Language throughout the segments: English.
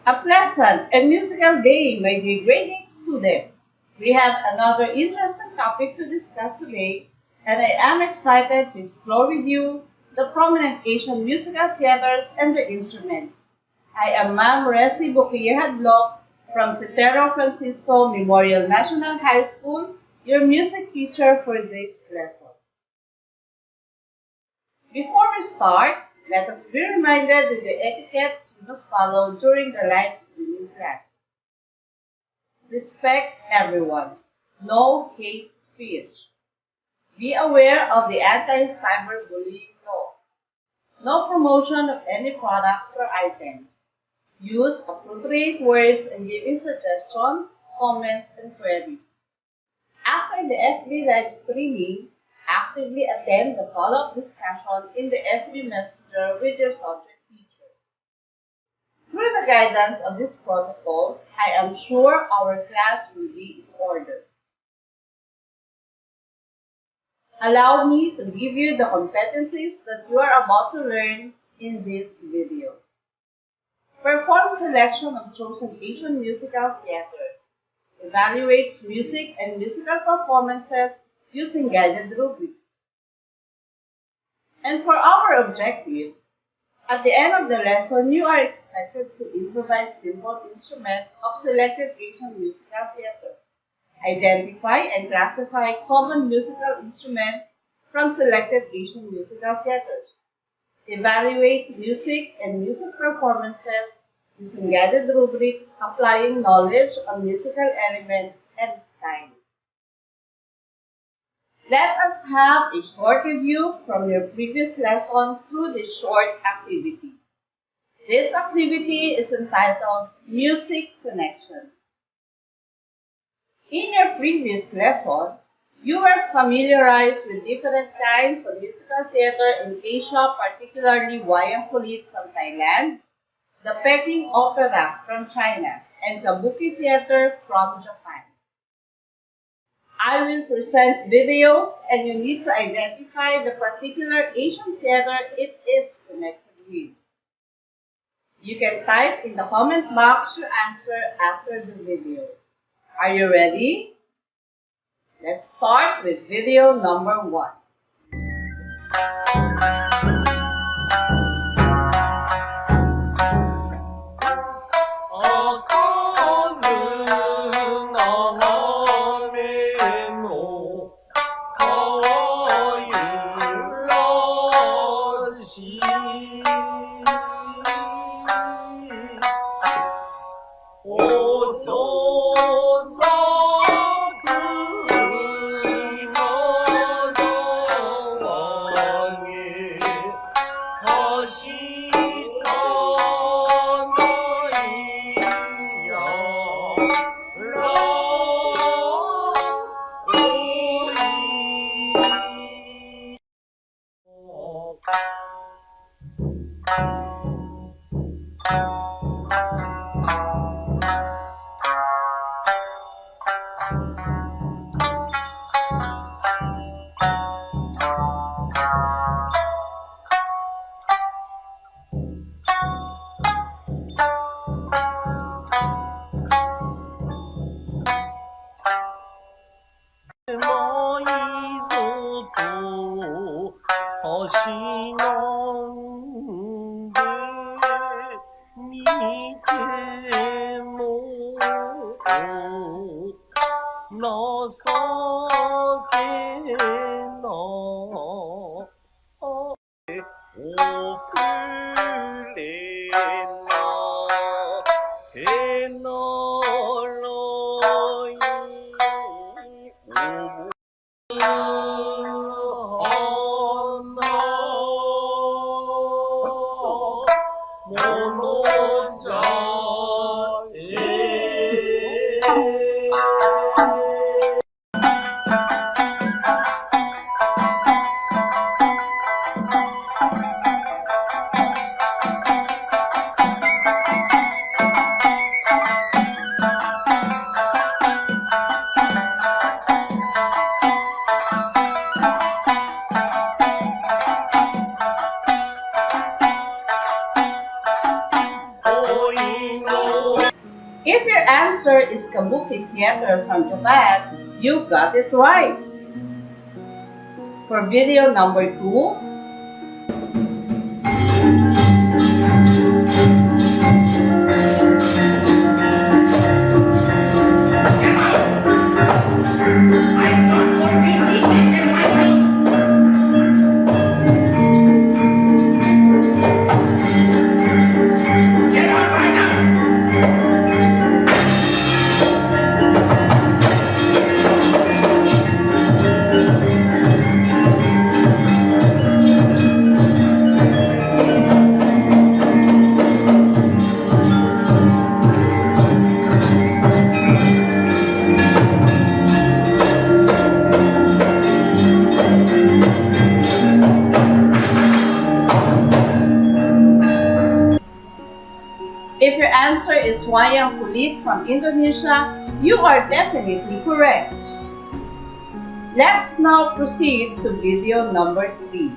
A pleasant and musical day, my dear grade 8 students. We have another interesting topic to discuss today, and I am excited to explore with you the prominent Asian musical theaters and their instruments. I am Ma'am Resi Bukiye Hadlok from Citero Francisco Memorial National High School, your music teacher for this lesson. Before we start, let us be reminded of the etiquettes you must follow during the live streaming class. Respect everyone. No hate speech. Be aware of the anti-cyberbullying law. No promotion of any products or items. Use appropriate words in giving suggestions, comments, and queries. After the FB live streaming, actively attend the follow-up discussion in the FB Messenger with your subject teacher. Through the guidance of these protocols, I am sure our class will be in order. Allow me to give you the competencies that you are about to learn in this video. Perform selection of chosen Asian musical theater. Evaluates music and musical performances using guided rubrics. And for our objectives, at the end of the lesson, you are expected to improvise simple instruments of selected Asian musical theater. Identify and classify common musical instruments from selected Asian musical theaters. Evaluate music and music performances using guided rubric, applying knowledge on musical elements and style. Let us have a short review from your previous lesson through this short activity. This activity is entitled Music Connection. In your previous lesson, you were familiarized with different kinds of musical theater in Asia, particularly Wayang Kulit from Thailand, the Peking Opera from China, and Kabuki Theater from Japan. I will present videos and you need to identify the particular Asian theater it is connected with. You can type in the comment box your answer after the video. Are you ready? Let's start with video number 1. If your answer is Kabuki Theater from Japan, you got it right. For video number 2, if your answer is Wayang Kulit from Indonesia, you are definitely correct. Let's now proceed to video number 3.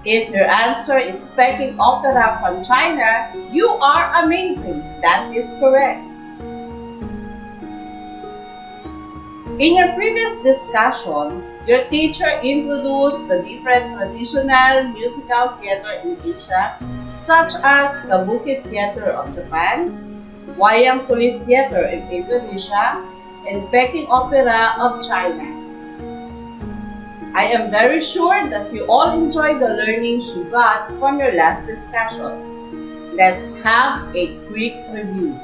If your answer is Peking Opera from China, you are amazing. That is correct. In your previous discussion, your teacher introduced the different traditional musical theater in Asia, such as Kabuki Theater of Japan, Wayang Kulit Theater in Indonesia, and Peking Opera of China. I am very sure that you all enjoyed the learnings you got from your last discussion. Let's have a quick review.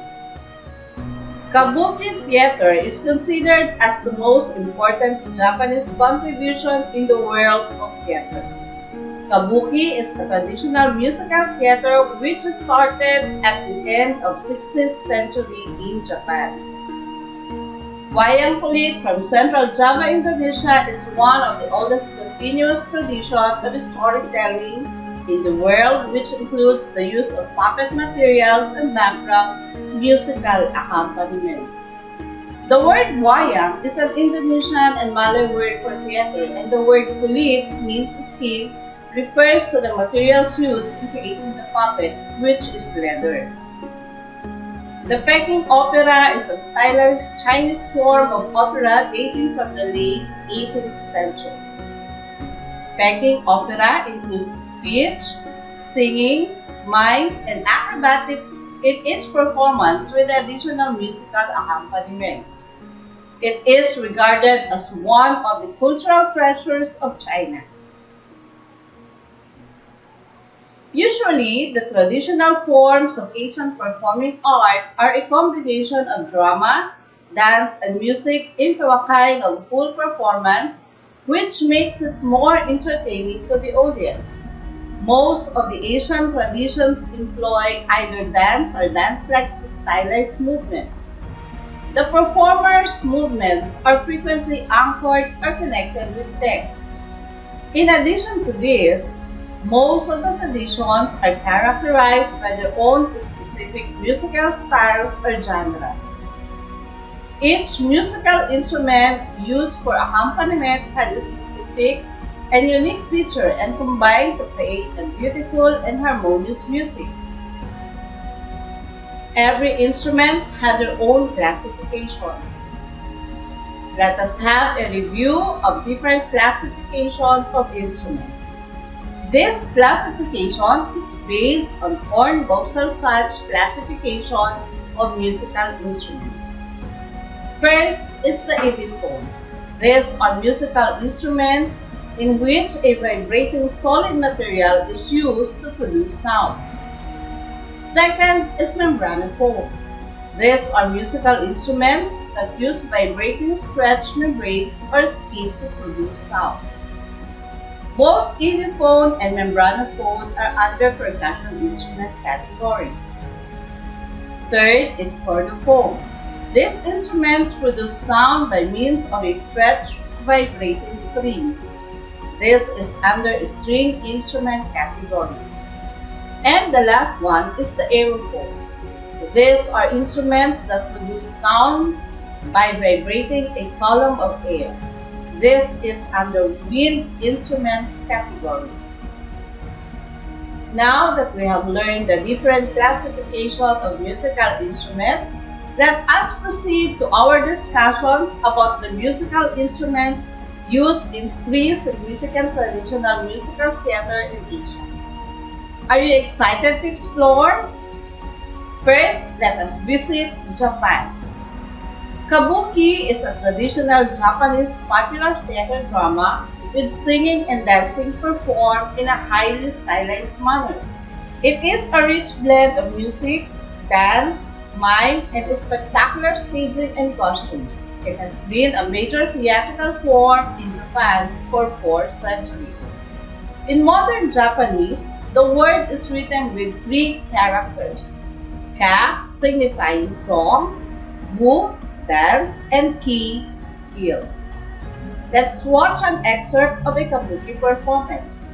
Kabuki Theater is considered as the most important Japanese contribution in the world of theater. Kabuki is the traditional musical theater which started at the end of 16th century in Japan. Wayang Kulit from Central Java, Indonesia is one of the oldest continuous traditions of storytelling in the world, which includes the use of puppet materials and background musical accompaniment. The word wayang is an Indonesian and Malay word for theater, and the word kulit means skin, refers to the materials used in creating the puppet, which is leather. The Peking Opera is a stylized Chinese form of opera dating from the late 18th century. Peking Opera includes speech, singing, mime, and acrobatics in each performance with additional musical accompaniment. It is regarded as one of the cultural treasures of China. Usually, the traditional forms of Asian performing art are a combination of drama, dance, and music into a kind of full performance, which makes it more entertaining to the audience. Most of the Asian traditions employ either dance or dance-like stylized movements. The performers' movements are frequently anchored or connected with text. In addition to this, most of the traditions are characterized by their own specific musical styles or genres. Each musical instrument used for accompaniment has a specific and unique feature and combined to create a beautiful and harmonious music. Every instrument has their own classification. Let us have a review of different classifications of instruments. This classification is based on Horn-Bossel-Sachs classification of musical instruments. First is the epiphone. These are musical instruments in which a vibrating solid material is used to produce sounds. Second is membranophone. These are musical instruments that use vibrating stretch membranes or skin to produce sounds. Both epiphone and membranophone are under percussion instrument category. Third is cordophone. These instruments produce sound by means of a stretched vibrating string. This is under a string instrument category. And the last one is the aerophones. These are instruments that produce sound by vibrating a column of air. This is under wind instruments category. Now that we have learned the different classification of musical instruments, let us proceed to our discussions about the musical instruments used in three significant traditional musical theater in Asia. Are you excited to explore? First, let us visit Japan. Kabuki is a traditional Japanese popular theater drama with singing and dancing performed in a highly stylized manner. It is a rich blend of music, dance, mime, and spectacular staging and costumes. It has been a major theatrical form in Japan for 4 centuries. In modern Japanese, the word is written with 3 characters: ka, signifying song, bu, dance, and ki, skill. Let's watch an excerpt of a kabuki performance.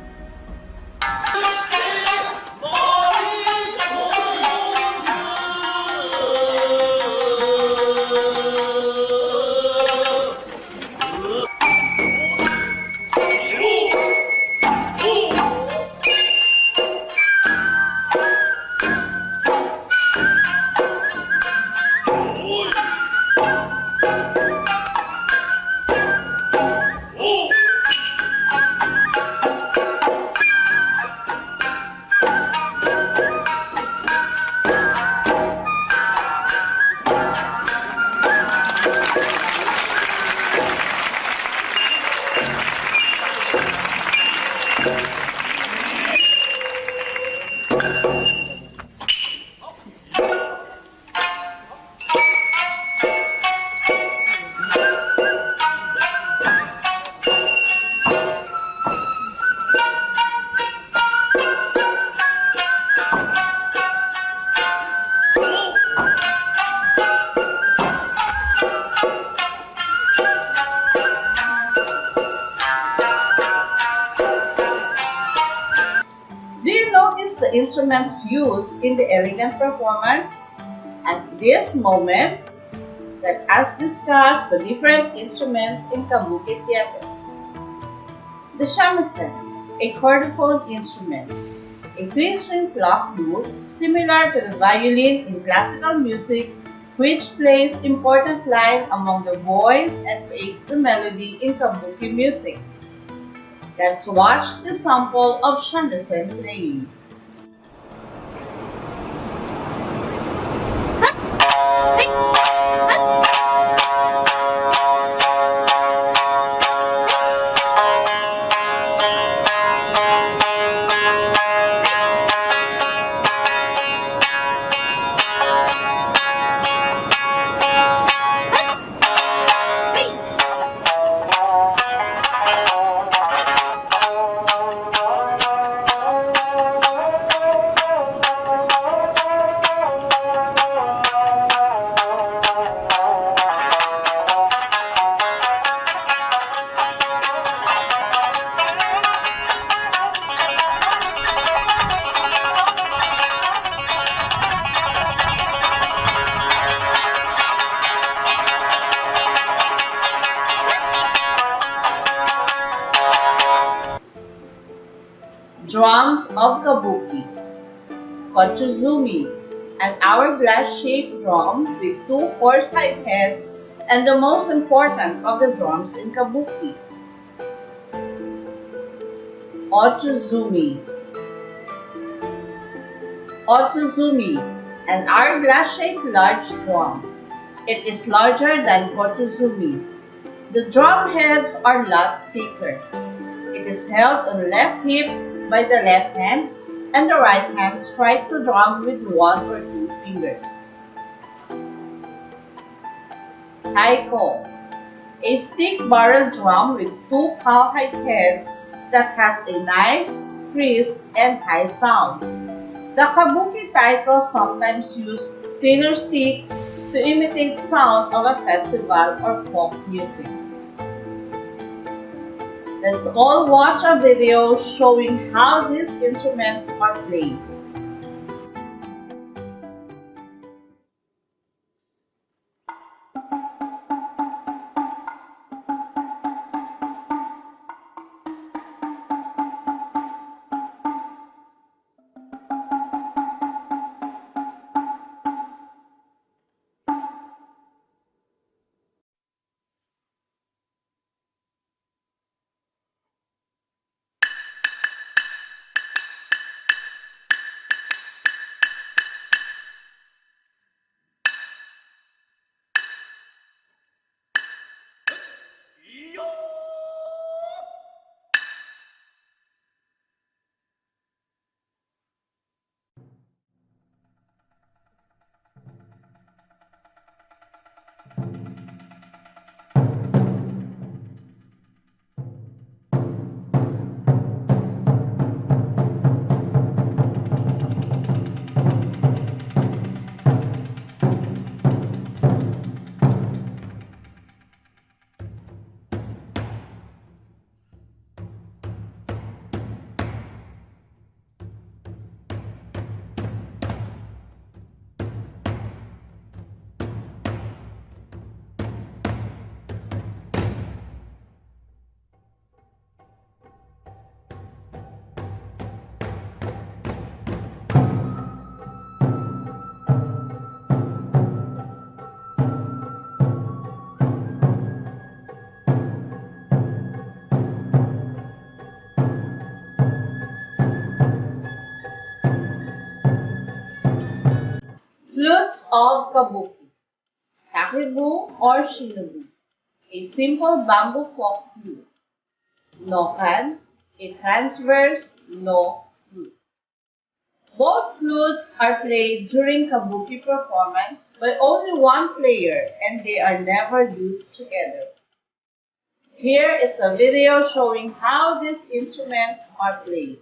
The instruments used in the elegant performance. At this moment, let us discuss the different instruments in kabuki theater. The shamisen, a cordophone instrument, a 3-string clock lute similar to the violin in classical music, which plays important line among the voice and creates the melody in kabuki music. Let's watch the sample of shamisen playing. Drums of kabuki, kochuzumi, an hourglass-shaped drum with 2 horse-hide heads and the most important of the drums in kabuki. Otsuzumi. Otsuzumi, an hourglass-shaped large drum. It is larger than kotuzumi. The drum heads are a lot thicker. It is held on the left hip by the left hand, and the right hand strikes the drum with one or two fingers. Taiko, a stick-barrel drum with two cowhide heads that has a nice, crisp, and high sounds. The kabuki taiko sometimes use thinner sticks to imitate sound of a festival or folk music. Let's all watch a video showing how these instruments are played. Flutes of Kabuki, Takibu or Shinobu, a simple bamboo folk flute. Nokan, a transverse no flute. Both flutes are played during Kabuki performance by only one player and they are never used together. Here is a video showing how these instruments are played.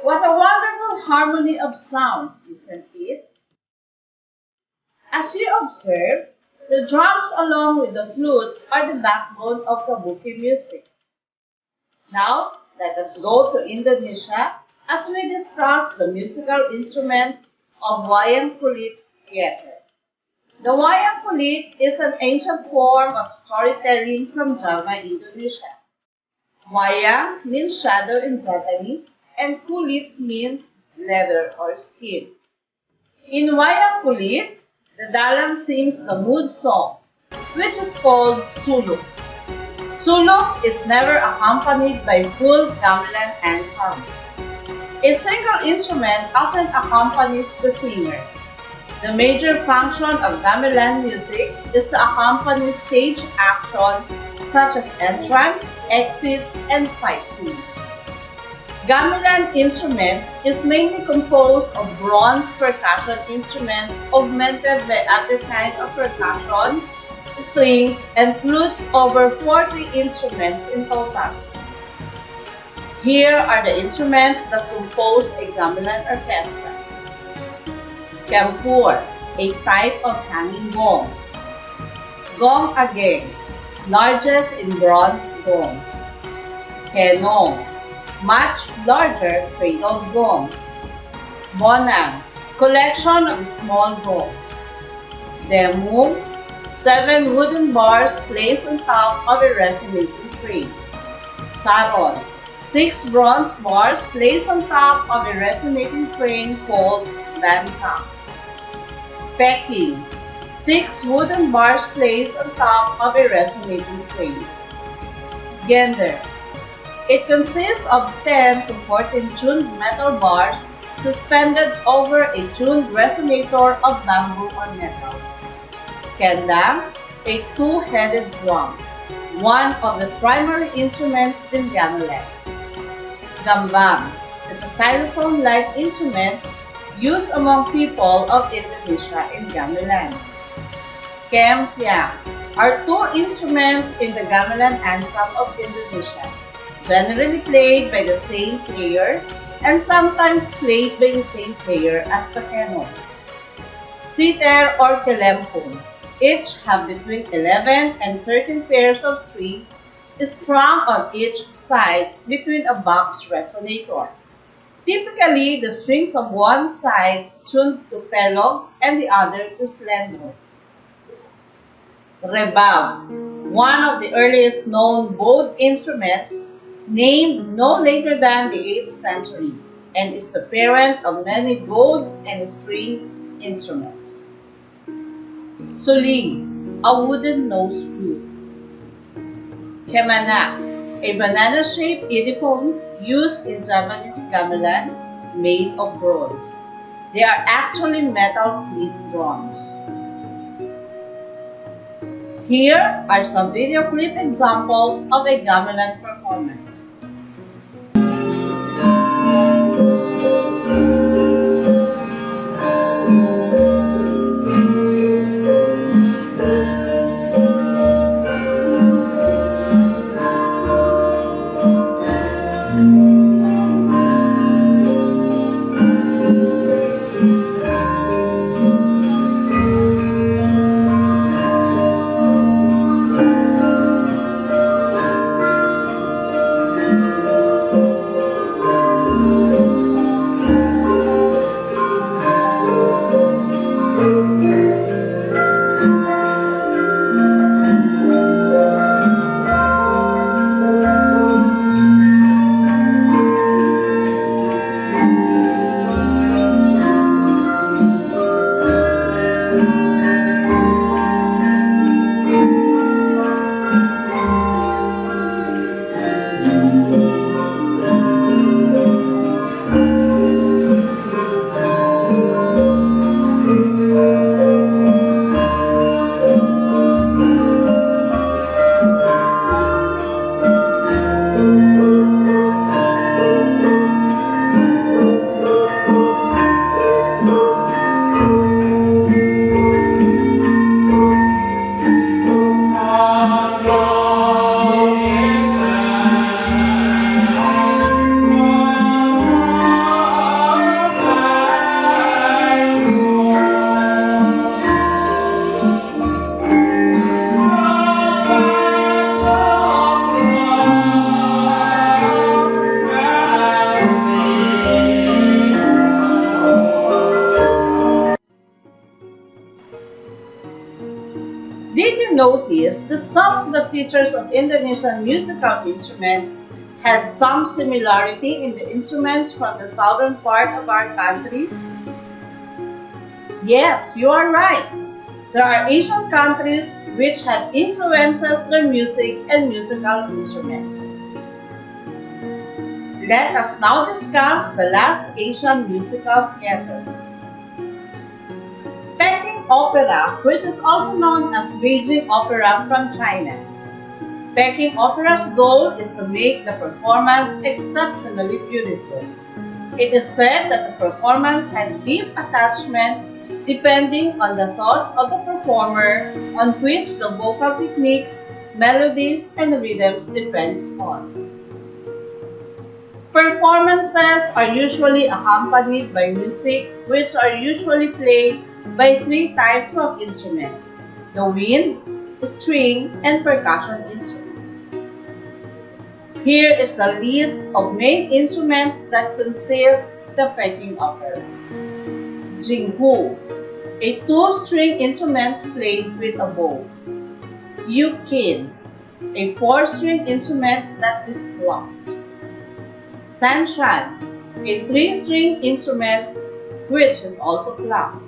What a wonderful harmony of sounds, isn't it? As you observe, the drums along with the flutes are the backbone of Kabuki music. Now, let us go to Indonesia as we discuss the musical instruments of wayang kulit theater. The wayang kulit is an ancient form of storytelling from Java, Indonesia. Wayang means shadow in Japanese, and kulit means leather or skin. In wayang kulit, the dalang sings the mood song, which is called suluk. Suluk is never accompanied by full gamelan ensemble. A single instrument often accompanies the singer. The major function of gamelan music is to accompany stage action such as entrance, exits, and fight scenes. Gamelan instruments is mainly composed of bronze percussion instruments augmented by other kinds of percussion, strings, and flutes over 40 instruments in total. Here are the instruments that compose a gamelan orchestra. Kempur, a type of hanging gong. Gong again, largest in bronze gongs. Henong, much larger cradled gongs. Bonang, collection of small gongs. Demung, 7 wooden bars placed on top of a resonating frame. Saron, 6 bronze bars placed on top of a resonating frame called bantang. Peking, 6 wooden bars placed on top of a resonating frame. Gender, it consists of 10 to 14 tuned metal bars suspended over a tuned resonator of bamboo or metal. Kendang, a 2-headed drum, one of the primary instruments in gamelan. Gambang is a xylophone-like instrument used among people of Indonesia in gamelan. Kempiang are 2 instruments in the gamelan ensemble of Indonesia, generally played by the same player and sometimes played by the same player as the kenong. Siter or kelempong each have between 11 and 13 pairs of strings strung on each side between a box resonator. Typically, the strings of one side tuned to pelog and the other to slendro. Rebab, one of the earliest known bowed instruments, named no later than the 8th century, and is the parent of many bowed and string instruments. Suling, a wooden nose flute. Kemana, a banana-shaped idiphone used in Japanese gamelan made of bronze. They are actually metal slit drums. Here are some video clip examples of a gamelan performance. Did you notice that some of the features of Indonesian musical instruments had some similarity in the instruments from the southern part of our country? Yes, you are right. There are Asian countries which have influences their music and musical instruments. Let us now discuss the last Asian musical theater. Peking opera, which is also known as Beijing opera from China. Peking opera's goal is to make the performance exceptionally beautiful. It is said that the performance has deep attachments depending on the thoughts of the performer, on which the vocal techniques, melodies, and rhythms depends on. Performances are usually accompanied by music, which are usually played by three types of instruments: the wind, string, and percussion instruments. Here is the list of main instruments that consist the Peking opera. Jinghu, a two-string instrument played with a bow. Yukin, a four-string instrument that is plucked. Sanshan, a three-string instrument which is also plucked.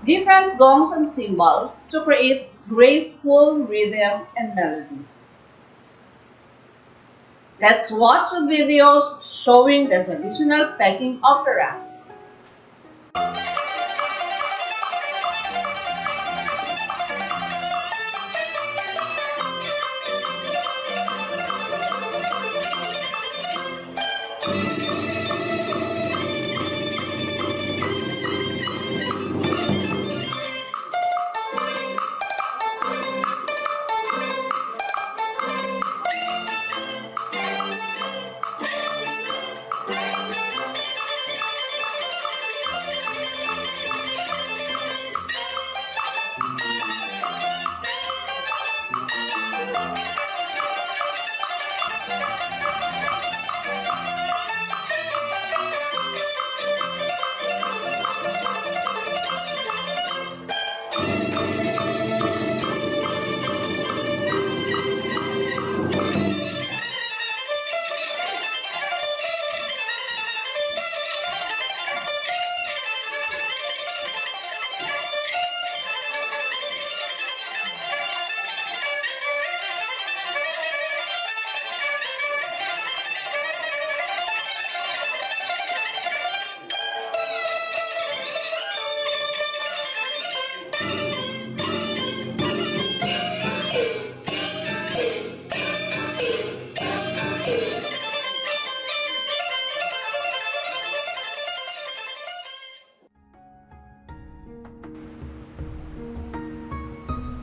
Different gongs and cymbals to create graceful rhythm and melodies. Let's watch the videos showing the traditional Peking opera.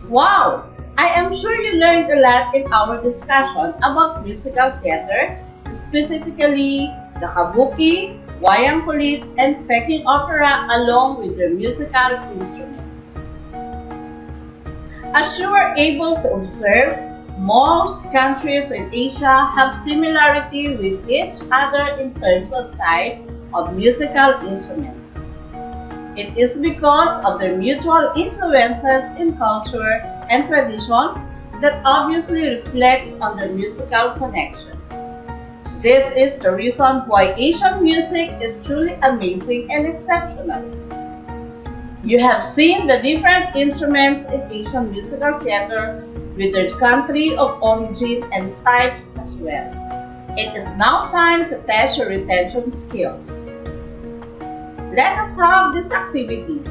Wow! I am sure you learned a lot in our discussion about musical theater, specifically the kabuki, wayang kulit, and Peking opera along with their musical instruments. As you were able to observe, most countries in Asia have similarity with each other in terms of type of musical instruments. It is because of their mutual influences in culture and traditions that obviously reflects on their musical connections. This is the reason why Asian music is truly amazing and exceptional. You have seen the different instruments in Asian musical theater with their country of origin and types as well. It is now time to test your retention skills. Let us have this activity.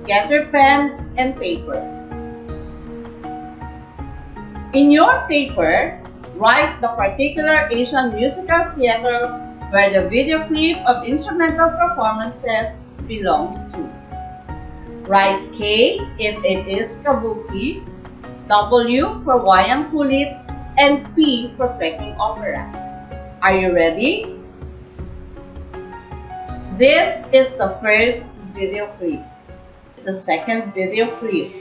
Get your pen and paper. In your paper, write the particular Asian musical theater where the video clip of instrumental performances belongs to. Write K if it is kabuki, W for wayang kulit, and P for Peking opera. Are you ready? This is the first video clip. The second video clip.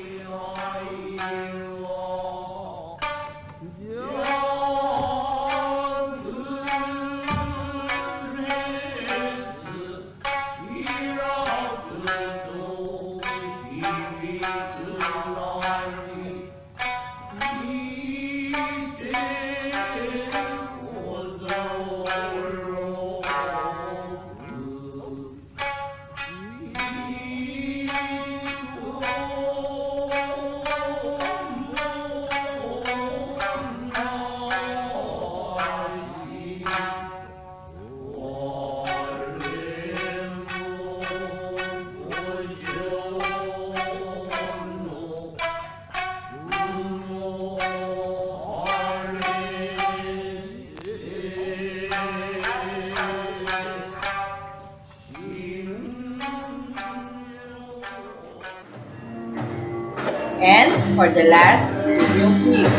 And for the last video clip.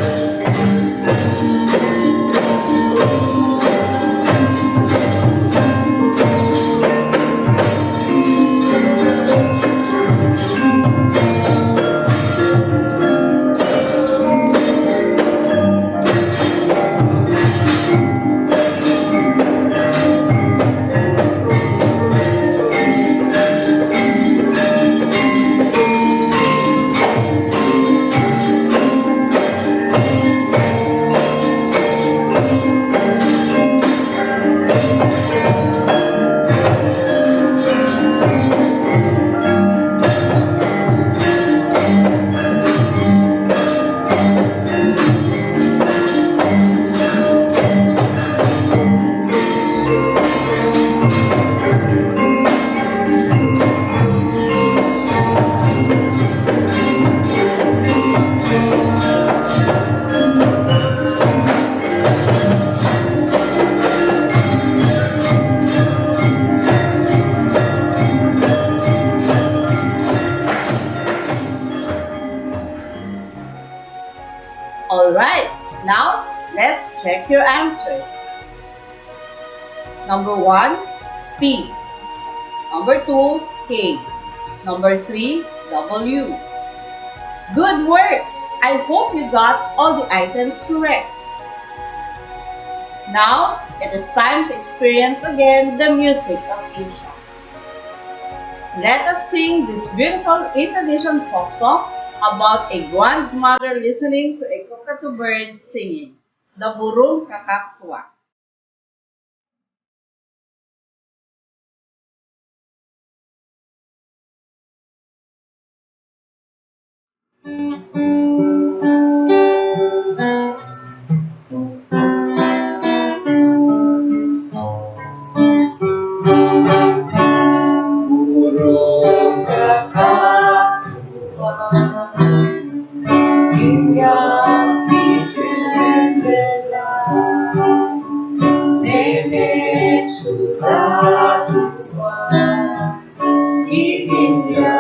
Let's check your answers. Number 1, P. Number 2, K. Number 3, W. Good work! I hope you got all the items correct. Now, it is time to experience again the music of Asia. Let us sing this beautiful Indonesian folk song about a grandmother listening to a cockatoo bird singing, the burung kakak tua. Burung kakak tua hinggap di jendela, nenek sudah tua, giginya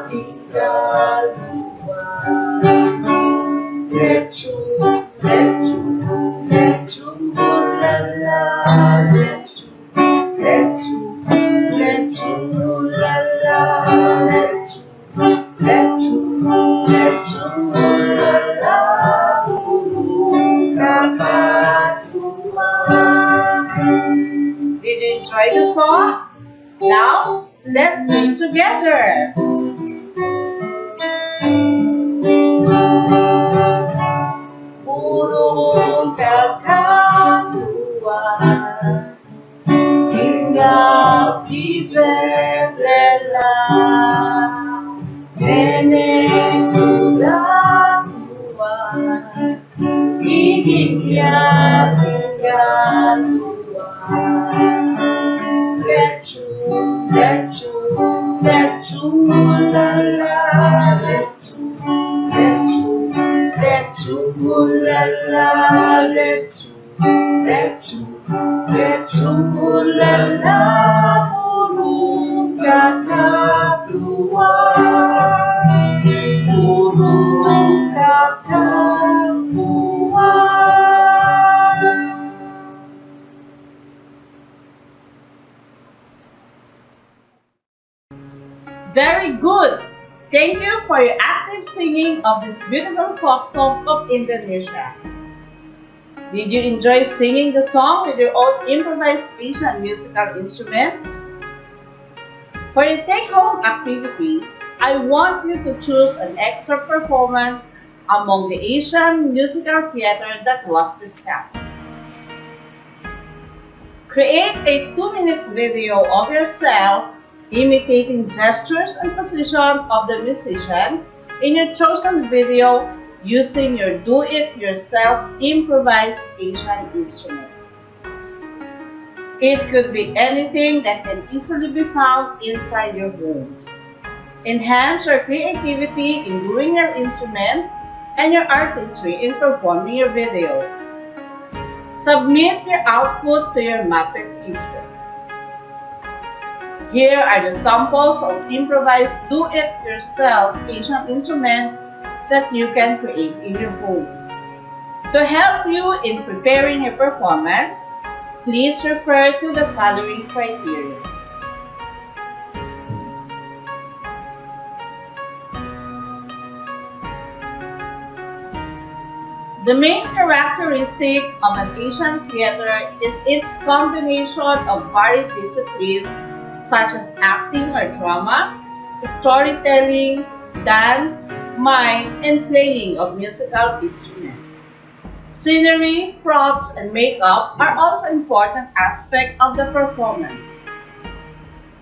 tinggal dua. Lecu, lecu, lecu, lala, lecu, lecu, lecu, lala, lecu, lecu, lecu, lala, burung kakak tua. Did you enjoy the song? Now, let's sing together. Burung kakak tua hinggap di jendela, nenek sudah tua, giginya tinggal dua. Lecu, lecu, lecu, lala, lecu, lecu, lecu, lala, lecu, lecu, lecu, lala, burung kakak tua, burung kakak tua. Very good! Thank you for your active singing of this beautiful folk song of Indonesia. Did you enjoy singing the song with your own improvised Asian musical instruments? For the take-home activity, I want you to choose an extra performance among the Asian musical theater that was discussed. Create a 2-minute video of yourself imitating gestures and position of the musician in your chosen video using your do-it-yourself improvised Asian instrument. It could be anything that can easily be found inside your homes. Enhance your creativity in doing your instruments and your artistry in performing your video. Submit your output to your Mapeh teacher. Here are the samples of improvised do-it-yourself Asian instruments that you can create in your home. To help you in preparing your performance, please refer to the following criteria. The main characteristic of an Asian theater is its combination of varied disciplines such as acting or drama, storytelling, dance, mime, and playing of musical instruments. Scenery, props, and makeup are also important aspects of the performance.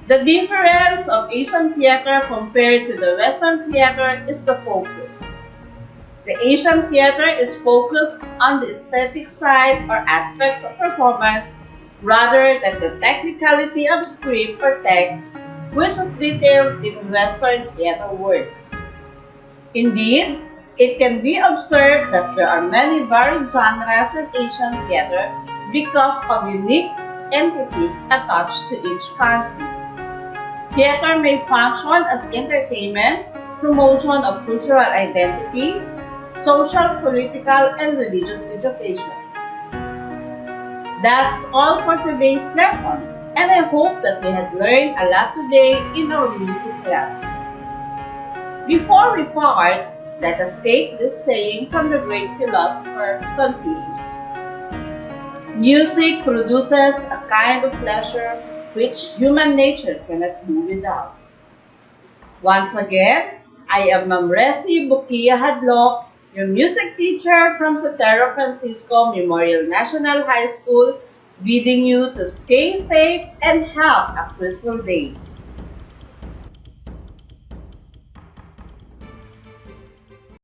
The difference of Asian theater compared to the Western theater is the focus. The Asian theater is focused on the aesthetic side or aspects of performance rather than the technicality of script or text, which is detailed in Western theater works. Indeed, it can be observed that there are many varied genres in Asian theater because of unique entities attached to each country. Theater may function as entertainment, promotion of cultural identity, social, political, and religious education. That's all for today's lesson, and I hope that we had learned a lot today in our music class. Before we part, let us take this saying from the great philosopher Confucius. Music produces a kind of pleasure which human nature cannot do without. Once again, I am Ma'am Resi Bukia Hadlok, your music teacher from Sotero Francisco Memorial National High School, bidding you to stay safe and have a fruitful day.